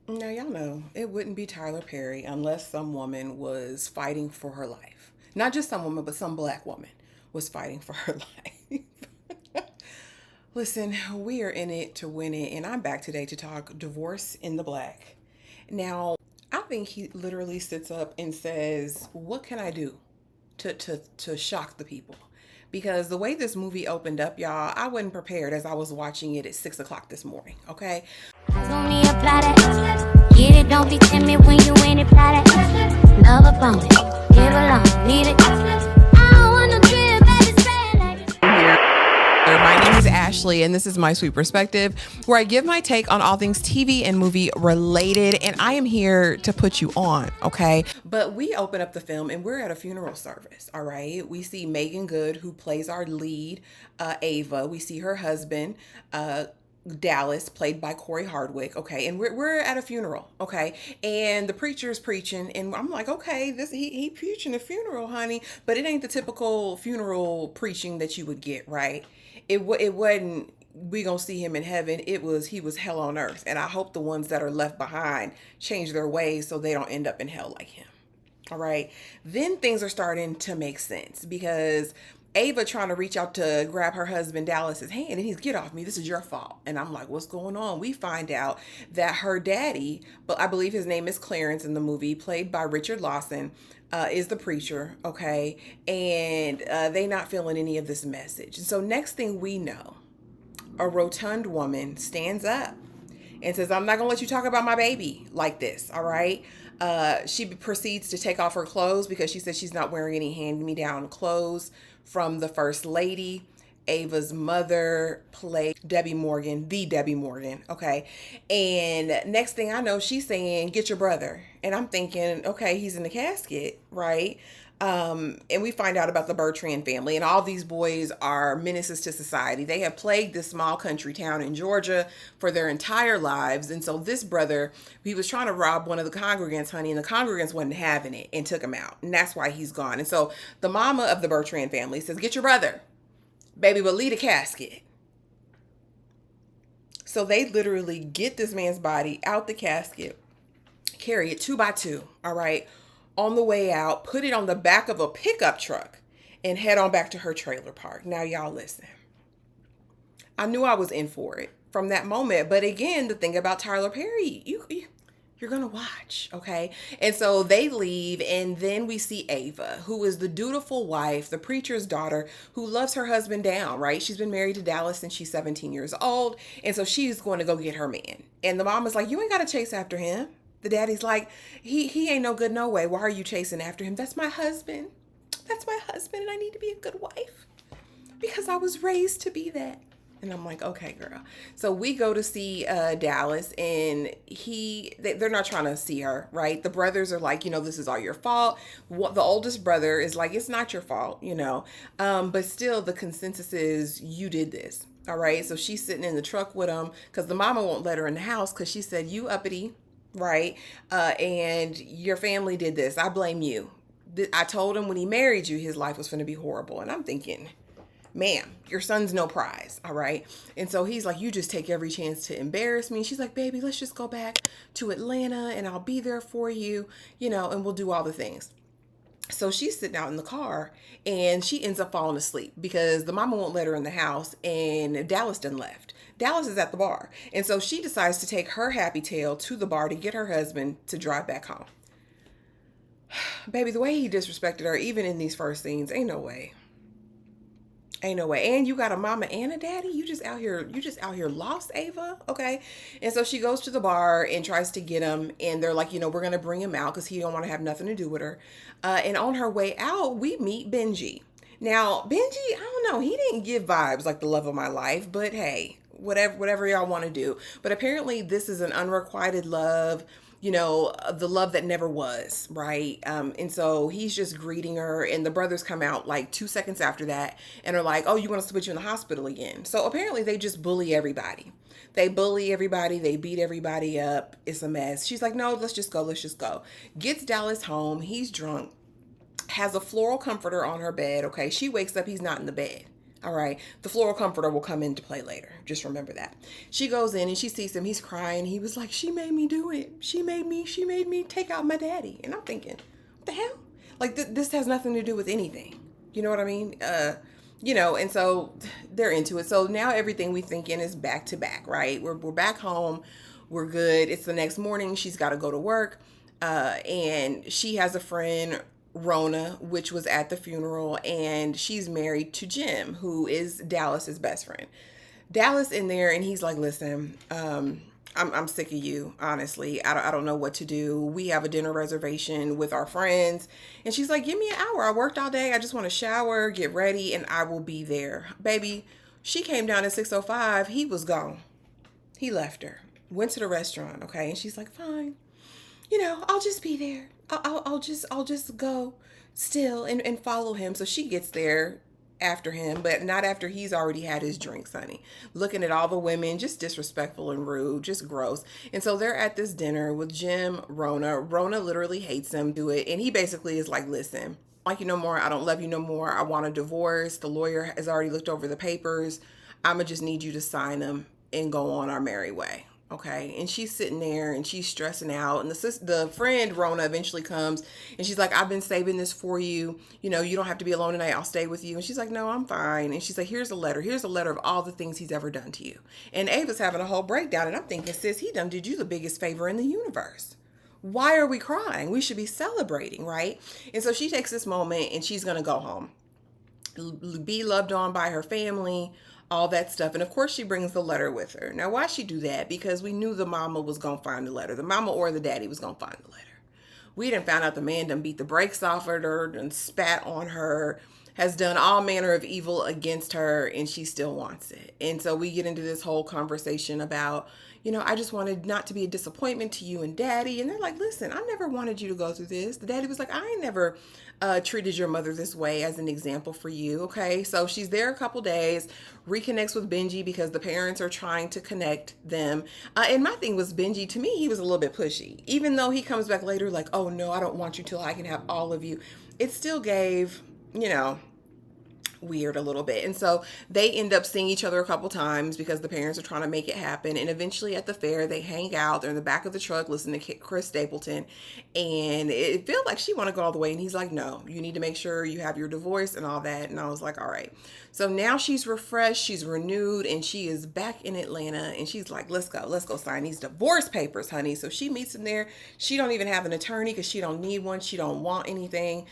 Now, y'all know it wouldn't be Tyler Perry unless some woman was fighting for her life. Not just some woman, but some black woman was fighting for her life. Listen, we are in it to win it, and I'm back today to talk divorce in the black. Now, I think he literally sits up and says, "What can I do to shock the people?" Because the way this movie opened up, y'all, I wasn't prepared as I was watching it at 6 o'clock this morning. Okay, Only apply that. Get it, don't be timid when you ain't apply that. Love a bone, give along, leave it. I don't want no trip, baby, spend like here. My name is Ashley, and this is My Sweet Perspective, where I give my take on all things TV and movie related, and I am here to put you on, okay? But we open up the film, and we're at a funeral service, all right? We see Megan Good, who plays our lead, Ava. We see her husband, Dallas, played by Corey Hardwick, okay, and we're at a funeral, okay, and the preacher's preaching, and I'm like, okay, this he preaching a funeral, honey, but it ain't the typical funeral preaching that you would get, right? It wasn't we gonna see him in heaven. It was he was hell on earth, and I hope the ones that are left behind change their ways so they don't end up in hell like him. All right. Then things are starting to make sense because Ava trying to reach out to grab her husband Dallas's hand, and he's, "Get off me, this is your fault." And I'm like, what's going on? We find out that her daddy, but I believe his name is Clarence in the movie, played by Richard Lawson, is the preacher, okay? And they not feeling any of this message. And so next thing we know, a rotund woman stands up and says, "I'm not going to let you talk about my baby like this, all right?" She proceeds to take off her clothes because she says she's not wearing any hand-me-down clothes from the First Lady. Ava's mother played Debbie Morgan, the Debbie Morgan, okay? And next thing I know, she's saying, "Get your brother." And I'm thinking, okay, he's in the casket, right? And we find out about the Bertrand family, and all these boys are menaces to society. They have plagued this small country town in Georgia for their entire lives. And so this brother, he was trying to rob one of the congregants, honey, and the congregants wasn't having it and took him out. And that's why he's gone. And so the mama of the Bertrand family says, "Get your brother, baby, but leave the casket." So they literally get this man's body out the casket, carry it two by two, all right, on the way out, put it on the back of a pickup truck, and head on back to her trailer park. Now, y'all listen. I knew I was in for it from that moment. But again, the thing about Tyler Perry, you're gonna watch, okay? And so they leave, and then we see Ava, who is the dutiful wife, the preacher's daughter, who loves her husband down, right? She's been married to Dallas since she's 17 years old, and so she's going to go get her man. And the mom is like, "You ain't gotta chase after him." The daddy's like, he ain't no good no way. Why are you chasing after him? That's my husband. That's my husband, and I need to be a good wife because I was raised to be that. And I'm like, okay, girl. So we go to see Dallas, and they're not trying to see her, right? The brothers are like, this is all your fault. The oldest brother is like, it's not your fault, but still the consensus is you did this. All right. So she's sitting in the truck with him because the mama won't let her in the house because she said, "You uppity, right? And your family did this. I blame you. I told him when he married you, his life was going to be horrible." And I'm thinking, "Ma'am, your son's no prize, all right?" And so he's like, "You just take every chance to embarrass me." She's like, "Baby, let's just go back to Atlanta and I'll be there for you, and we'll do all the things." So she's sitting out in the car, and she ends up falling asleep because the mama won't let her in the house, and Dallas done left. Dallas is at the bar. And so she decides to take her happy tail to the bar to get her husband to drive back home. Baby, the way he disrespected her, even in these first scenes, ain't no way. Ain't no way. And you got a mama and a daddy. You just out here lost, Ava. Okay. And so she goes to the bar and tries to get him. And they're like, we're going to bring him out because he don't want to have nothing to do with her. And on her way out, we meet Benji. Now, Benji, I don't know. He didn't give vibes like the love of my life, but hey, whatever y'all want to do. But apparently this is an unrequited love, the love that never was, right? And so he's just greeting her, and the brothers come out like 2 seconds after that and are like, "Oh, you want us to put you in the hospital again?" So apparently they just bully everybody. They bully everybody. They beat everybody up. It's a mess. She's like, "No, let's just go. Let's just go." Gets Dallas home. He's drunk. Has a floral comforter on her bed. Okay. She wakes up. He's not in the bed. All right. The floral comforter will come into play later. Just remember that. She goes in and she sees him. He's crying. He was like, she made me do it. She made me take out my daddy. And I'm thinking, what the hell? Like, this has nothing to do with anything. You know what I mean? And so they're into it. So now everything we think in is back to back, right? We're back home. We're good. It's the next morning. She's got to go to work. And she has a friend, Rona, which was at the funeral, and she's married to Jim, who is Dallas's best friend. Dallas in there, and he's like, listen, I'm sick of you, honestly. I don't know what to do. We have a dinner reservation with our friends. And she's like, give me an hour. I worked all day. I just want to shower, get ready, and I will be there. Baby, she came down at 6:05. He was gone. He left her. Went to the restaurant, okay? And she's like, fine. I'll just be there. I'll just go still and follow him. So she gets there after him, but not after he's already had his drinks, honey. Looking at all the women, just disrespectful and rude, just gross. And so they're at this dinner with Jim, Rona. Rona literally hates him, do it. And he basically is like, listen, I like you no more. I don't love you no more. I want a divorce. The lawyer has already looked over the papers. I'ma just need you to sign them and go on our merry way. Okay. And she's sitting there and she's stressing out. And the friend Rona eventually comes and she's like, I've been saving this for you. You don't have to be alone tonight. I'll stay with you. And she's like, no, I'm fine. And she's like, here's a letter. Here's a letter of all the things he's ever done to you. And Ava's having a whole breakdown. And I'm thinking, sis, he done did you the biggest favor in the universe. Why are we crying? We should be celebrating, right? And so she takes this moment and she's going to go home, be loved on by her family, all that stuff. And of course she brings the letter with her. Now, why she do that? Because we knew the mama was going to find the letter. The mama or the daddy was going to find the letter. We done found out the man done beat the brakes off of her, done spat on her, has done all manner of evil against her, and she still wants it. And so we get into this whole conversation about, I just wanted not to be a disappointment to you and daddy. And they're like, listen, I never wanted you to go through this. The daddy was like, I ain't never treated your mother this way as an example for you. Okay. So she's there a couple days, reconnects with Benji because the parents are trying to connect them. And my thing was Benji, to me, he was a little bit pushy, even though he comes back later like, oh no, I don't want you till I can have all of you. It still gave, weird a little bit. And so they end up seeing each other a couple times because the parents are trying to make it happen. And eventually at the fair, they hang out. They're in the back of the truck listening to Chris Stapleton. And it feels like she want to go all the way. And he's like, no, you need to make sure you have your divorce and all that. And I was like, all right. So now she's refreshed, she's renewed, and she is back in Atlanta. And she's like, let's go sign these divorce papers, honey. So she meets him there. She don't even have an attorney because she don't need one. She don't want anything.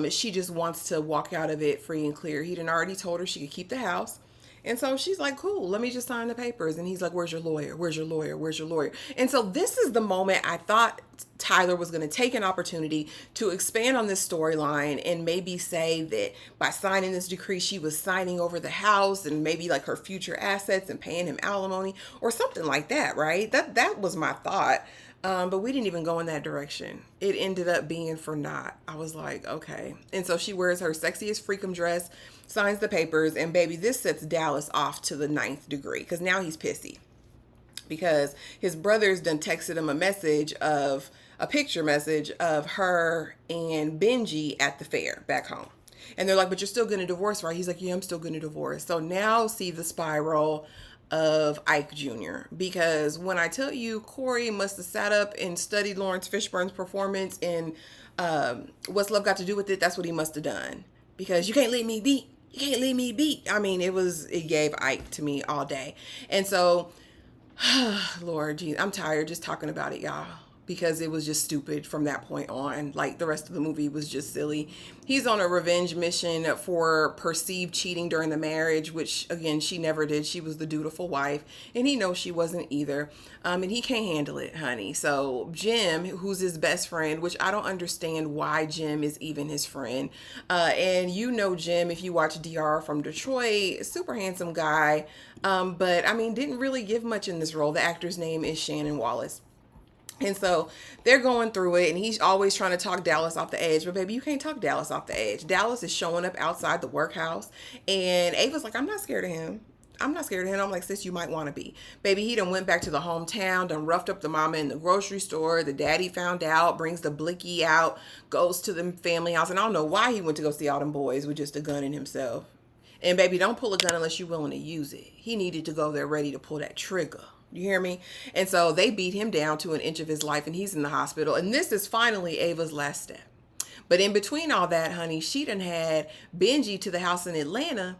She just wants to walk out of it free and clear. He'd already told her she could keep the house. And so she's like, cool, let me just sign the papers. And he's like, where's your lawyer? Where's your lawyer? Where's your lawyer? And so this is the moment I thought Tyler was going to take an opportunity to expand on this storyline and maybe say that by signing this decree, she was signing over the house and maybe like her future assets and paying him alimony or something like that, right? That was my thought. But we didn't even go in that direction. It ended up being for naught. I was like, okay. And so she wears her sexiest freakum dress, signs the papers, and baby, this sets Dallas off to the 9th degree because now he's pissy because his brother's done texted him a picture message of her and Benji at the fair back home. And they're like, but you're still going to divorce, right? He's like, yeah, I'm still going to divorce. So now see the spiral of Ike Jr. Because when I tell you Corey must have sat up and studied Lawrence Fishburne's performance in What's Love Got to Do with It, that's what he must have done. Because you can't leave me beat. You can't leave me beat. I mean, it gave Ike to me all day. And so, Lord, geez, I'm tired just talking about it, y'all. Because it was just stupid from that point on. Like the rest of the movie was just silly. He's on a revenge mission for perceived cheating during the marriage, which again, she never did. She was the dutiful wife and he knows she wasn't either. And he can't handle it, honey. So Jim, who's his best friend, which I don't understand why Jim is even his friend. And Jim, if you watch DR from Detroit, super handsome guy. But I mean, didn't really give much in this role. The actor's name is Shannon Wallace. And so they're going through it and he's always trying to talk Dallas off the edge. But baby, you can't talk Dallas off the edge. Dallas is showing up outside the workhouse and Ava's like, I'm not scared of him. I'm not scared of him. I'm like, sis, you might want to be. Baby, he done went back to the hometown, done roughed up the mama in the grocery store. The daddy found out, brings the blicky out, goes to the family house. And I don't know why he went to go see all them boys with just a gun in himself. And baby, don't pull a gun unless you're willing to use it. He needed to go there ready to pull that trigger. You hear me? And so they beat him down to an inch of his life, and he's in the hospital. And this is finally Ava's last step. But in between all that, honey, she done had Benji to the house in Atlanta,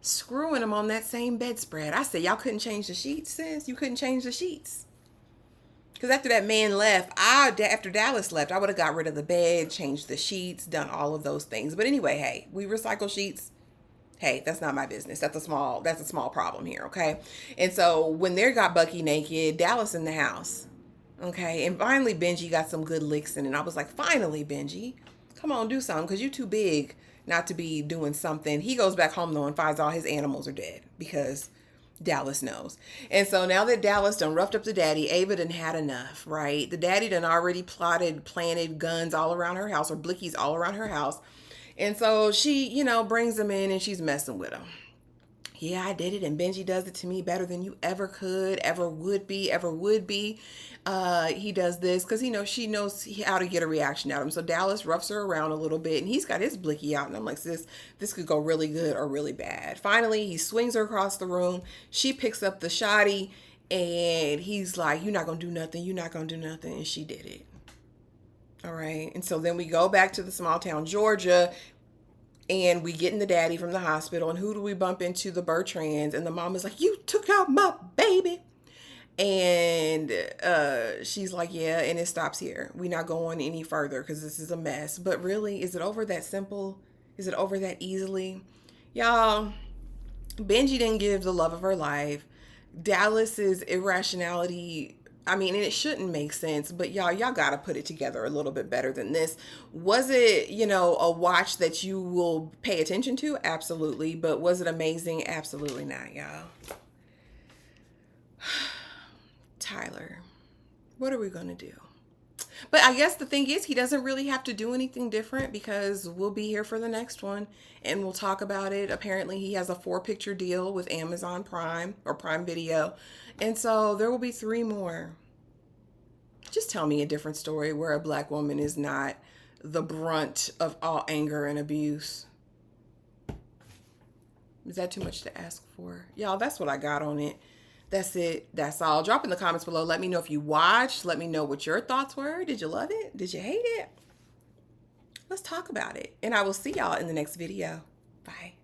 screwing him on that same bedspread. I said, y'all couldn't change the sheets, sis? You couldn't change the sheets? Because after that man left, after Dallas left, I would have got rid of the bed, changed the sheets, done all of those things. But anyway, hey, we recycle sheets. Hey, that's not my business. That's a small problem here, okay? And so when they got Bucky naked, Dallas in the house, okay? And finally, Benji got some good licks in, and I was like, finally, Benji, come on, do something, because you too big not to be doing something. He goes back home, though, and finds all his animals are dead, because Dallas knows. And so now that Dallas done roughed up the daddy, Ava done had enough, right? The daddy done already planted guns all around her house, or blickies all around her house. And so she, brings him in and she's messing with him. Yeah, I did it, and Benji does it to me better than you ever could, ever would be. He does this because she knows how to get a reaction out of him. So Dallas roughs her around a little bit, and he's got his blicky out, and I'm like, sis, this could go really good or really bad. Finally, he swings her across the room. She picks up the shotty, and he's like, you're not gonna do nothing. You're not gonna do nothing, and she did it. All right, and so then we go back to the small town Georgia. And we get in the daddy from the hospital, and who do we bump into? The Bertrands. And the mom is like, you took out my baby. And she's like, yeah, and it stops here. We're not going any further because this is a mess. But really, is it over that simple? Is it over that easily? Y'all, Benji didn't give the love of her life. Dallas's irrationality, and it shouldn't make sense, but y'all got to put it together a little bit better than this. Was it, a watch that you will pay attention to? Absolutely. But was it amazing? Absolutely not, y'all. Tyler, what are we going to do? But I guess the thing is, he doesn't really have to do anything different because we'll be here for the next one and we'll talk about it. Apparently, he has a 4-picture deal with Amazon Prime or Prime Video. And so there will be 3 more. Just tell me a different story where a black woman is not the brunt of all anger and abuse. Is that too much to ask for? Y'all, that's what I got on it. That's it. That's all. Drop in the comments below. Let me know if you watched. Let me know what your thoughts were. Did you love it? Did you hate it? Let's talk about it. And I will see y'all in the next video. Bye.